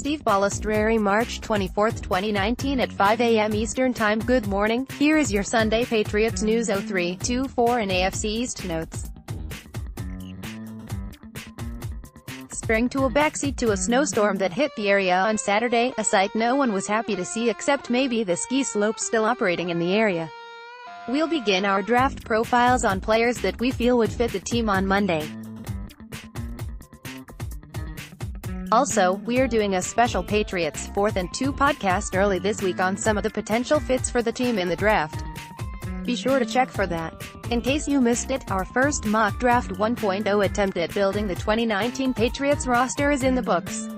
Steve Balestrieri March 24, 2019 at 5 a.m. Eastern Time. Good morning, here is your Sunday Patriots news. 0324 in AFC East Notes. Spring to a backseat to a snowstorm that hit the area on Saturday, a sight no one was happy to see except maybe the ski slopes still operating in the area. We'll begin our draft profiles on players that we feel would fit the team on Monday. Also, we're doing a special Patriots 4th and 2 podcast early this week on some of the potential fits for the team in the draft. Be sure to check for that. In case you missed it, our first mock draft 1.0 attempt at building the 2019 Patriots roster is in the books.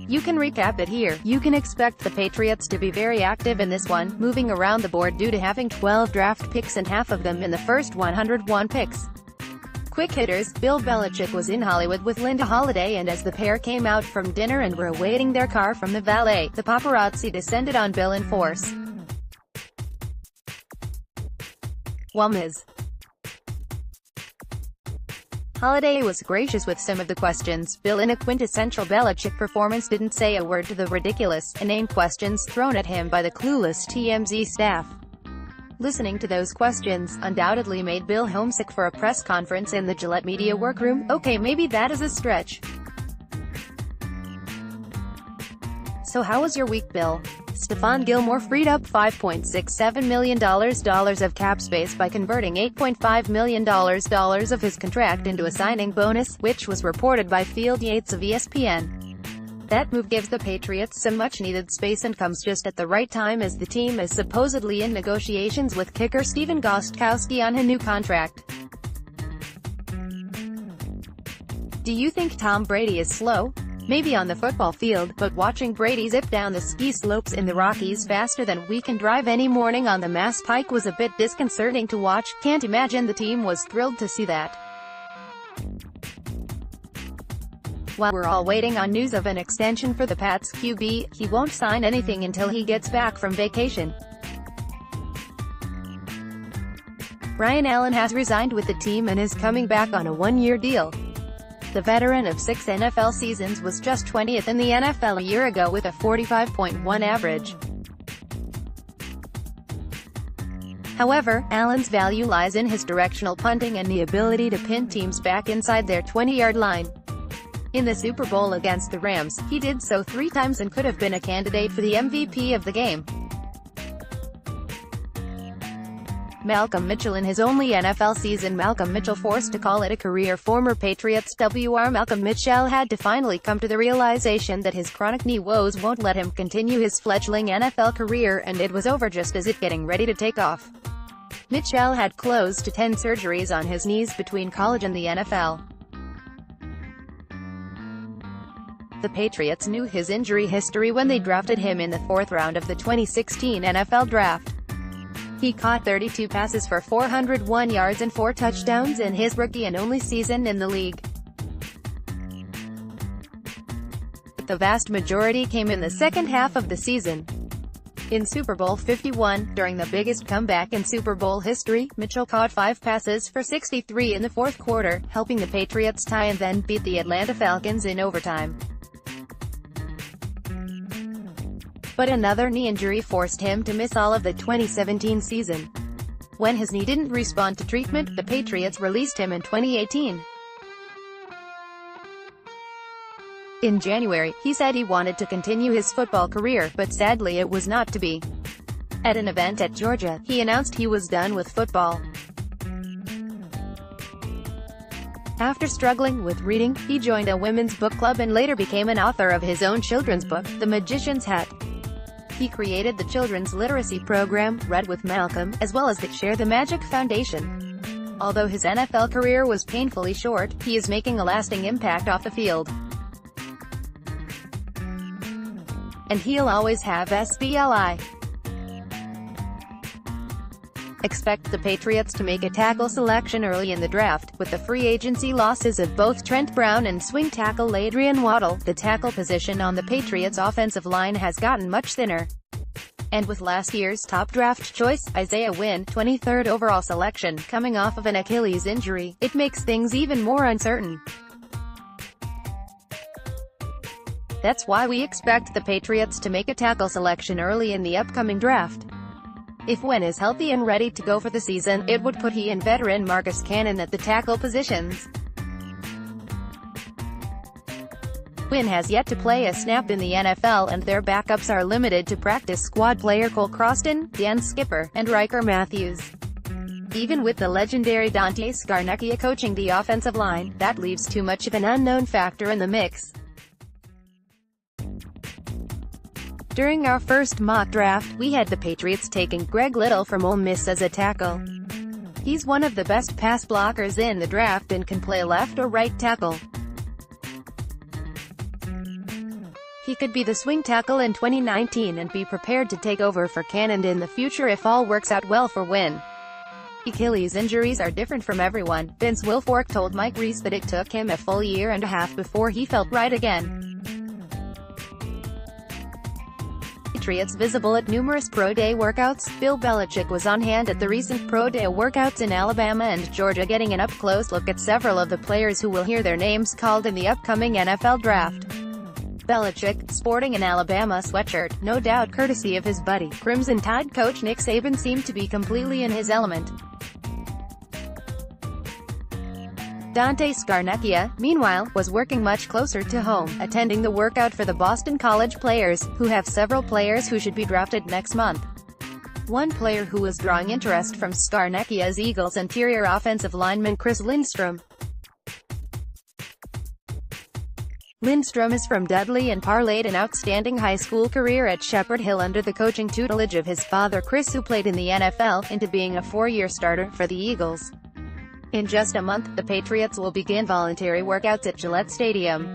You can recap it here. You can expect the Patriots to be very active in this one, moving around the board due to having 12 draft picks and half of them in the first 101 picks. Quick hitters: Bill Belichick was in Hollywood with Linda Holliday, and as the pair came out from dinner and were awaiting their car from the valet, the paparazzi descended on Bill in force. While Ms. Holliday was gracious with some of the questions, Bill, in a quintessential Belichick performance, didn't say a word to the ridiculous, inane questions thrown at him by the clueless TMZ staff. Listening to those questions undoubtedly made Bill homesick for a press conference in the Gillette media workroom. Okay, maybe that is a stretch. So how was your week, Bill? Stephon Gilmore freed up $5.67 million of cap space by converting $8.5 million of his contract into a signing bonus, which was reported by Field Yates of ESPN. That move gives the Patriots some much-needed space and comes just at the right time as the team is supposedly in negotiations with kicker Stephen Gostkowski on a new contract. Do you think Tom Brady is slow? Maybe on the football field, but watching Brady zip down the ski slopes in the Rockies faster than we can drive any morning on the Mass Pike was a bit disconcerting to watch. Can't imagine the team was thrilled to see that. While we're all waiting on news of an extension for the Pats QB, he won't sign anything until he gets back from vacation. Brian Allen has resigned with the team and is coming back on a one-year deal. The veteran of 6 NFL seasons was just 20th in the NFL a year ago with a 45.1 average. However, Allen's value lies in his directional punting and the ability to pin teams back inside their 20-yard line. In the Super Bowl against the Rams, he did so 3 times and could have been a candidate for the MVP of the game. Malcolm Mitchell in his only NFL season. Malcolm Mitchell forced to call it a career. Former Patriots WR Malcolm Mitchell had to finally come to the realization that his chronic knee woes won't let him continue his fledgling NFL career, and it was over just as it getting ready to take off. Mitchell had close to 10 surgeries on his knees between college and the NFL. The Patriots knew his injury history when they drafted him in the 4th round of the 2016 NFL Draft. He caught 32 passes for 401 yards and 4 touchdowns in his rookie and only season in the league. The vast majority came in the second half of the season. In Super Bowl 51, during the biggest comeback in Super Bowl history, Mitchell caught 5 passes for 63 in the 4th quarter, helping the Patriots tie and then beat the Atlanta Falcons in overtime. But another knee injury forced him to miss all of the 2017 season. When his knee didn't respond to treatment, the Patriots released him in 2018. In January, he said he wanted to continue his football career, but sadly it was not to be. At an event at Georgia, he announced he was done with football. After struggling with reading, he joined a women's book club and later became an author of his own children's book, The Magician's Hat. He created the children's literacy program, Read with Malcolm, as well as the Share the Magic Foundation. Although his NFL career was painfully short, he is making a lasting impact off the field. And he'll always have SBLI. Expect the Patriots to make a tackle selection early in the draft. With the free agency losses of both Trent Brown and swing tackle Adrian Waddle, the tackle position on the Patriots' offensive line has gotten much thinner. And with last year's top draft choice, Isaiah Wynn, 23rd overall selection, coming off of an Achilles injury, it makes things even more uncertain. That's why we expect the Patriots to make a tackle selection early in the upcoming draft. If Wynn is healthy and ready to go for the season, it would put he and veteran Marcus Cannon at the tackle positions. Wynn has yet to play a snap in the NFL, and their backups are limited to practice squad player Cole Croston, Dan Skipper, and Riker Matthews. Even with the legendary Dante Scarnecchia coaching the offensive line, that leaves too much of an unknown factor in the mix. During our first mock draft, we had the Patriots taking Greg Little from Ole Miss as a tackle. He's one of the best pass blockers in the draft and can play left or right tackle. He could be the swing tackle in 2019 and be prepared to take over for Cannon in the future if all works out well for Wynn. Achilles injuries are different from everyone. Vince Wilfork told Mike Reese that it took him a full year and a half before he felt right again. Patriots visible at numerous pro day workouts. Bill Belichick was on hand at the recent pro day workouts in Alabama and Georgia, getting an up-close look at several of the players who will hear their names called in the upcoming NFL draft. Belichick, sporting an Alabama sweatshirt, no doubt courtesy of his buddy, Crimson Tide coach Nick Saban, seemed to be completely in his element. Dante Scarnecchia, meanwhile, was working much closer to home, attending the workout for the Boston College players, who have several players who should be drafted next month. One player who was drawing interest from Scarnecchia's Eagles interior offensive lineman Chris Lindstrom. Lindstrom is from Dudley and parlayed an outstanding high school career at Shepherd Hill under the coaching tutelage of his father Chris, who played in the NFL, into being a four-year starter for the Eagles. In just a month, the Patriots will begin voluntary workouts at Gillette Stadium.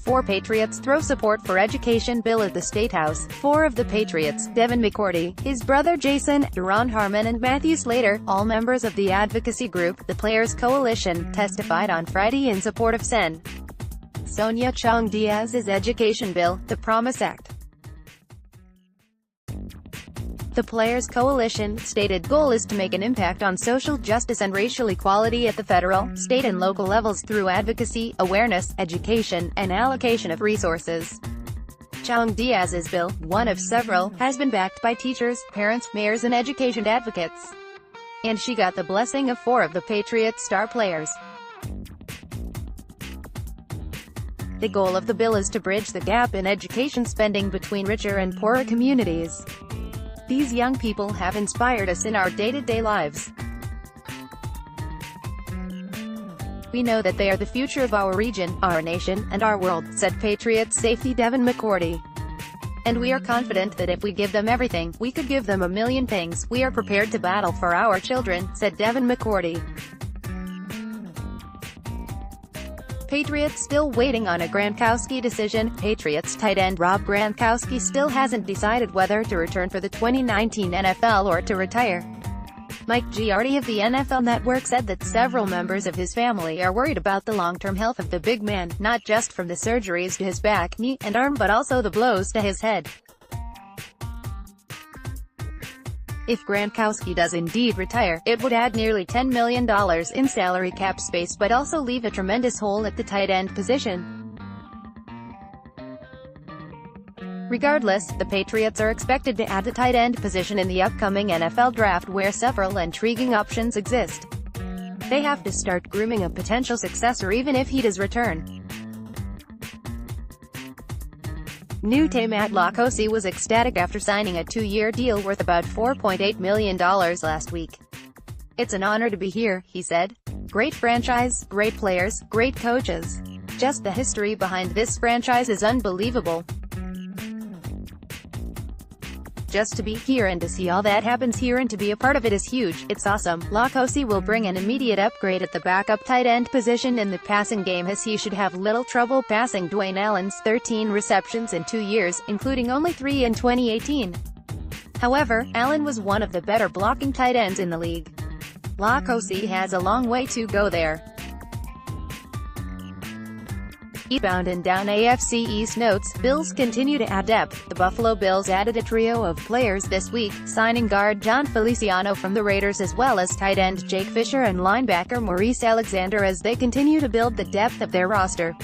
4 Patriots throw support for education bill at the State House. 4 of the Patriots, Devin McCourty, his brother Jason, Duron Harmon and Matthew Slater, all members of the advocacy group, the Players Coalition, testified on Friday in support of Sen. Sonia Chong Diaz's education bill, the Promise Act. The Players Coalition stated goal is to make an impact on social justice and racial equality at the federal, state and local levels through advocacy, awareness, education, and allocation of resources. Chong Diaz's bill, one of several, has been backed by teachers, parents, mayors and education advocates. And she got the blessing of 4 of the Patriots' star players. The goal of the bill is to bridge the gap in education spending between richer and poorer communities. These young people have inspired us in our day-to-day lives. We know that they are the future of our region, our nation, and our world, said Patriots safety Devin McCourty. And we are confident that if we give them everything, we could give them a million things. We are prepared to battle for our children, said Devin McCourty. Patriots still waiting on a Gronkowski decision. Patriots tight end Rob Gronkowski still hasn't decided whether to return for the 2019 NFL or to retire. Mike Giardi of the NFL Network said that several members of his family are worried about the long-term health of the big man, not just from the surgeries to his back, knee, and arm but also the blows to his head. If Gronkowski does indeed retire, it would add nearly $10 million in salary cap space but also leave a tremendous hole at the tight end position. Regardless, the Patriots are expected to add the tight end position in the upcoming NFL draft, where several intriguing options exist. They have to start grooming a potential successor even if he does return. New Matt LaCosse was ecstatic after signing a 2-year deal worth about $4.8 million last week. "It's an honor to be here," he said. "Great franchise, great players, great coaches. Just the history behind this franchise is unbelievable. Just to be here and to see all that happens here and to be a part of it is huge. It's awesome." LaCosse will bring an immediate upgrade at the backup tight end position in the passing game, as he should have little trouble passing Dwayne Allen's 13 receptions in 2 years, including only 3 in 2018. However, Allen was one of the better blocking tight ends in the league. LaCosse has a long way to go there. Eastbound and down AFC East Notes, Bills continue to add depth. The Buffalo Bills added a trio of players this week, signing guard John Feliciano from the Raiders as well as tight end Jake Fisher and linebacker Maurice Alexander as they continue to build the depth of their roster.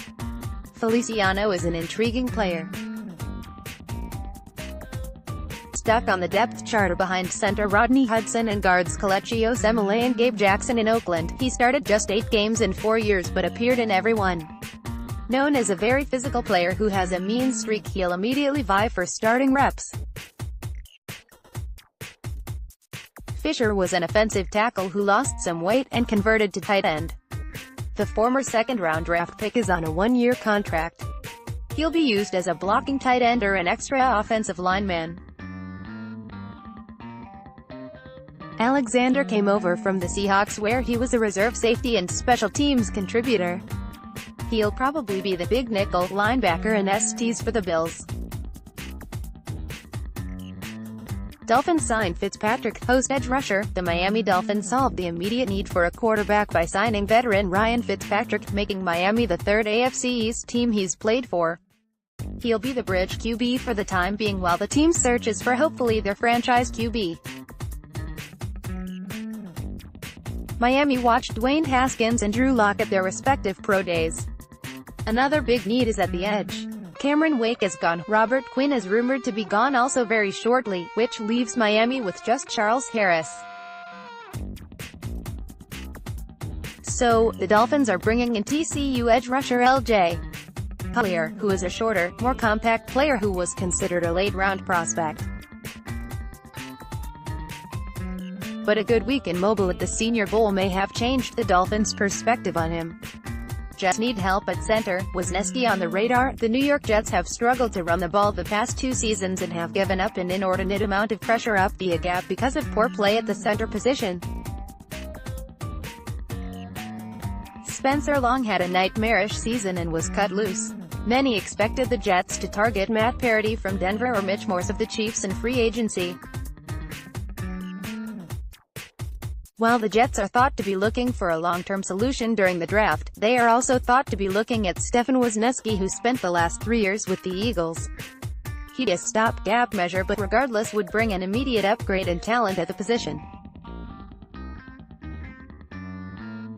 Feliciano is an intriguing player. Stuck on the depth chart behind center Rodney Hudson and guards Kelechi Osemele and Gabe Jackson in Oakland. He started just 8 games in 4 years but appeared in every one. Known as a very physical player who has a mean streak, he'll immediately vie for starting reps. Fisher was an offensive tackle who lost some weight and converted to tight end. The former second-round draft pick is on a 1-year contract. He'll be used as a blocking tight end or an extra offensive lineman. Alexander came over from the Seahawks where he was a reserve safety and special teams contributor. He'll probably be the big nickel linebacker and STs for the Bills. Dolphins signed Fitzpatrick, host edge rusher. The Miami Dolphins solved the immediate need for a quarterback by signing veteran Ryan Fitzpatrick, making Miami the third AFC East team he's played for. He'll be the bridge QB for the time being while the team searches for hopefully their franchise QB. Miami watched Dwayne Haskins and Drew Lock at their respective pro days. Another big need is at the edge. Cameron Wake is gone. Robert Quinn is rumored to be gone also very shortly, which leaves Miami with just Charles Harris. So, the Dolphins are bringing in TCU edge rusher L.J. Collier, who is a shorter, more compact player who was considered a late-round prospect. But a good week in Mobile at the Senior Bowl may have changed the Dolphins' perspective on him. Jets need help at center. Was Nesky on the radar? The New York Jets have struggled to run the ball the past 2 seasons and have given up an inordinate amount of pressure up the gap because of poor play at the center position. Spencer Long had a nightmarish season and was cut loose. Many expected the Jets to target Matt Parity from Denver or Mitch Morse of the Chiefs in free agency. While the Jets are thought to be looking for a long-term solution during the draft, they are also thought to be looking at Stefan Wisniewski, who spent the last 3 years with the Eagles. He'd a stop-gap measure but regardless would bring an immediate upgrade in talent at the position.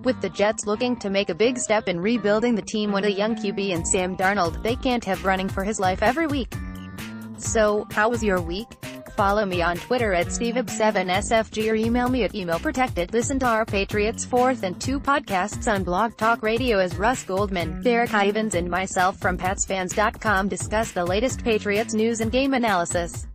With the Jets looking to make a big step in rebuilding the team with a young QB and Sam Darnold, they can't have running for his life every week. So, how was your week? Follow me on Twitter at SteveUp7SFG or email me at emailprotected. Listen to our Patriots 4th and 2 podcasts on Blog Talk Radio as Russ Goldman, Derek Ivans and myself from PatsFans.com discuss the latest Patriots news and game analysis.